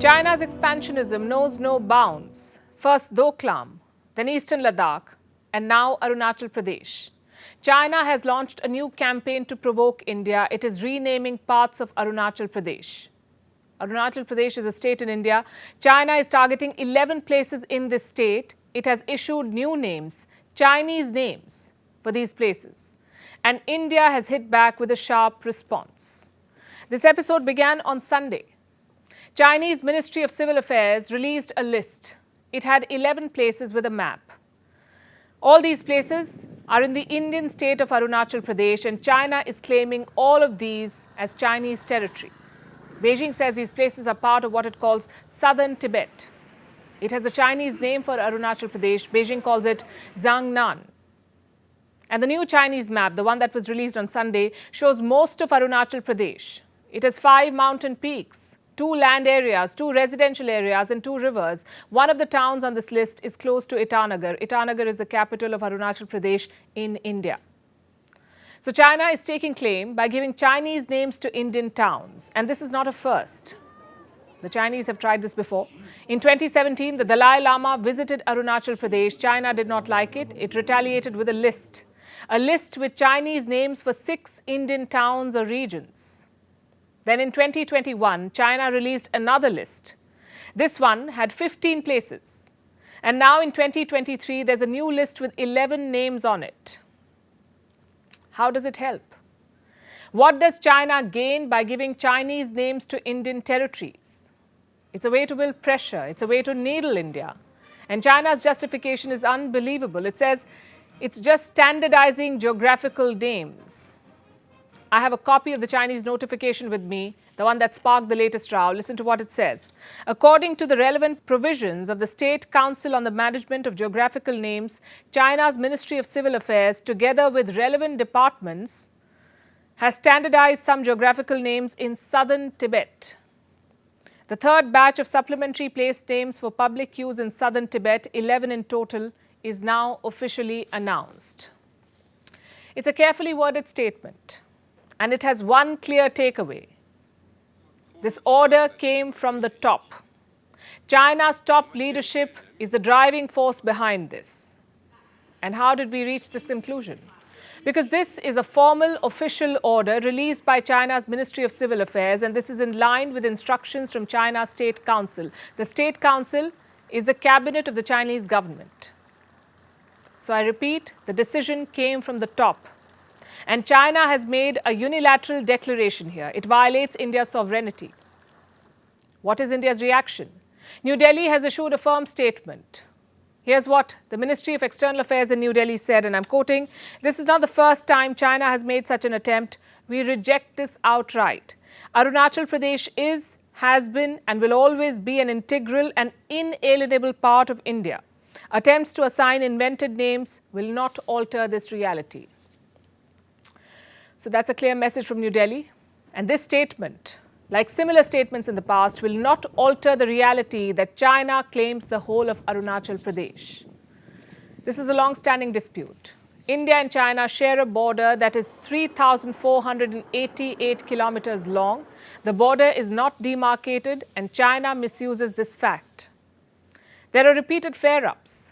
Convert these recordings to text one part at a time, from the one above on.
China's expansionism knows no bounds. First Doklam, then Eastern Ladakh, and now Arunachal Pradesh. China has launched a new campaign to provoke India. It is renaming parts of Arunachal Pradesh. Arunachal Pradesh is a state in India. China is targeting 11 places in this state. It has issued new names, Chinese names, for these places. And India has hit back with a sharp response. This episode began on Sunday. Chinese Ministry of Civil Affairs released a list. It had 11 places with a map. All these places are in the Indian state of Arunachal Pradesh, and China is claiming all of these as Chinese territory. Beijing says these places are part of what it calls southern Tibet. It has a Chinese name for Arunachal Pradesh. Beijing calls it Zhangnan. And the new Chinese map, the one that was released on Sunday, shows most of Arunachal Pradesh. It has 5 mountain peaks, 2 land areas, 2 residential areas, and 2 rivers. One of the towns on this list is close to Itanagar. Itanagar is the capital of Arunachal Pradesh in India. So China is taking claim by giving Chinese names to Indian towns. And this is not a first. The Chinese have tried this before. In 2017, the Dalai Lama visited Arunachal Pradesh. China did not like it. It retaliated with a list with Chinese names for 6 Indian towns or regions. Then in 2021, China released another list. This one had 15 places. And now in 2023, there's a new list with 11 names on it. How does it help? What does China gain by giving Chinese names to Indian territories? It's a way to build pressure. It's a way to needle India. And China's justification is unbelievable. It says it's just standardizing geographical names. I have a copy of the Chinese notification with me, the one that sparked the latest row. Listen to what it says. According to the relevant provisions of the State Council on the Management of Geographical Names, China's Ministry of Civil Affairs, together with relevant departments, has standardized some geographical names in southern Tibet. The third batch of supplementary place names for public use in southern Tibet, 11 in total, is now officially announced. It's a carefully worded statement. And it has one clear takeaway. This order came from the top. China's top leadership is the driving force behind this. And how did we reach this conclusion? Because this is a formal official order released by China's Ministry of Civil Affairs, and this is in line with instructions from China's State Council. The State Council is the cabinet of the Chinese government. So I repeat, the decision came from the top. And China has made a unilateral declaration here. It violates India's sovereignty. What is India's reaction? New Delhi has issued a firm statement. Here's what the Ministry of External Affairs in New Delhi said, and I'm quoting, "This is not the first time China has made such an attempt. We reject this outright. Arunachal Pradesh is, has been, and will always be an integral and inalienable part of India. Attempts to assign invented names will not alter this reality." So that's a clear message from New Delhi. And this statement, like similar statements in the past, will not alter the reality that China claims the whole of Arunachal Pradesh. This is a long-standing dispute. India and China share a border that is 3,488 kilometers long. The border is not demarcated, and China misuses this fact. There are repeated flare-ups.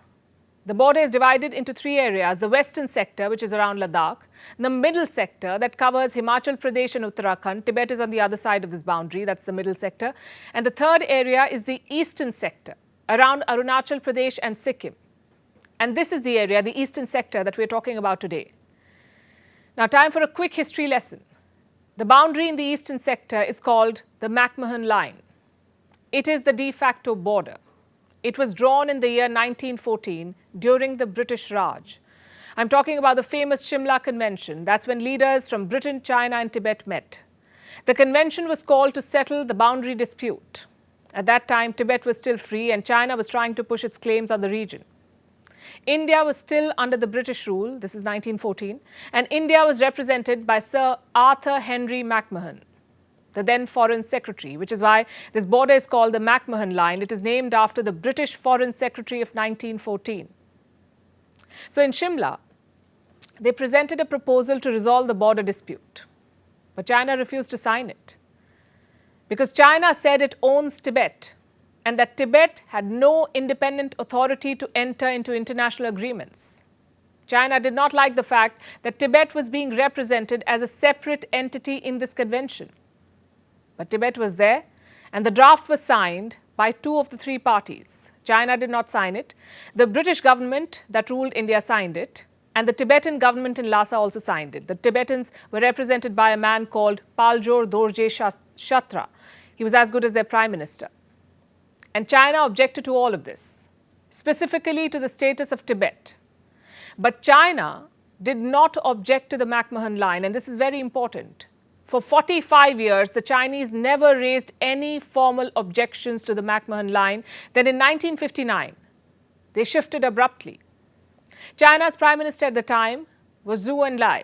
The border is divided into 3 areas: the western sector, which is around Ladakh, the middle sector that covers Himachal Pradesh and Uttarakhand. Tibet is on the other side of this boundary, that's the middle sector. And the third area is the eastern sector, around Arunachal Pradesh and Sikkim. And this is the area, the eastern sector, that we're talking about today. Now, time for a quick history lesson. The boundary in the eastern sector is called the McMahon Line. It is the de facto border. It was drawn in the year 1914 during the British Raj. I'm talking about the famous Shimla Convention. That's when leaders from Britain, China, and Tibet met. The convention was called to settle the boundary dispute. At that time, Tibet was still free, and China was trying to push its claims on the region. India was still under the British rule. This is 1914. And India was represented by Sir Arthur Henry McMahon, the then Foreign Secretary, which is why this border is called the McMahon Line. It is named after the British Foreign Secretary of 1914. So in Shimla, they presented a proposal to resolve the border dispute. But China refused to sign it. Because China said it owns Tibet and that Tibet had no independent authority to enter into international agreements. China did not like the fact that Tibet was being represented as a separate entity in this convention. But Tibet was there, and the draft was signed by two of the three parties. China did not sign it. The British government that ruled India signed it, and the Tibetan government in Lhasa also signed it. The Tibetans were represented by a man called Paljor Dorje Shatra. He was as good as their prime minister. And China objected to all of this, specifically to the status of Tibet. But China did not object to the McMahon Line, and this is very important. For 45 years, the Chinese never raised any formal objections to the McMahon Line. Then in 1959, they shifted abruptly. China's prime minister at the time was Zhou Enlai.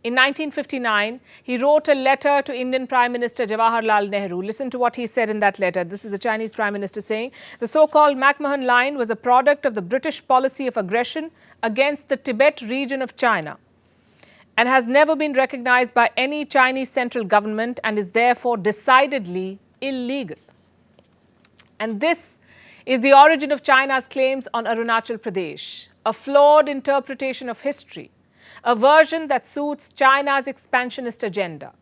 In 1959, he wrote a letter to Indian Prime Minister Jawaharlal Nehru. Listen to what he said in that letter. This is the Chinese Prime Minister saying, the so-called McMahon Line was a product of the British policy of aggression against the Tibet region of China and has never been recognized by any Chinese central government and is therefore decidedly illegal. And this is the origin of China's claims on Arunachal Pradesh, a flawed interpretation of history, a version that suits China's expansionist agenda.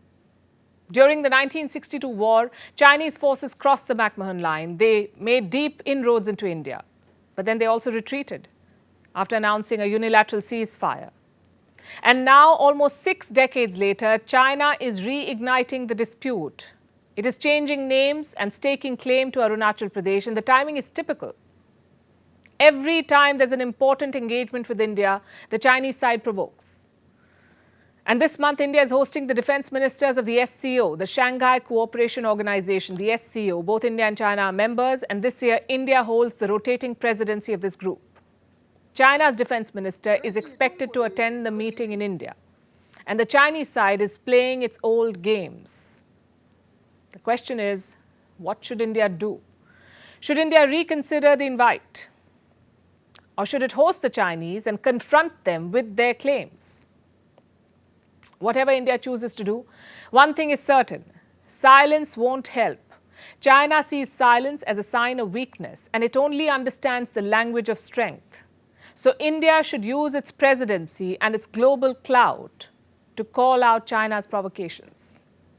During the 1962 war, Chinese forces crossed the McMahon Line. They made deep inroads into India, but then they also retreated after announcing a unilateral ceasefire. And now, almost 6 decades later, China is reigniting the dispute. It is changing names and staking claim to Arunachal Pradesh, and the timing is typical. Every time there's an important engagement with India, the Chinese side provokes. And this month, India is hosting the defense ministers of the SCO, the Shanghai Cooperation Organization, the SCO. Both India and China are members, and this year, India holds the rotating presidency of this group. China's defense minister is expected to attend the meeting in India, and the Chinese side is playing its old games. The question is, what should India do? Should India reconsider the invite? Or should it host the Chinese and confront them with their claims? Whatever India chooses to do, one thing is certain: silence won't help. China sees silence as a sign of weakness, and it only understands the language of strength. So India should use its presidency and its global clout to call out China's provocations.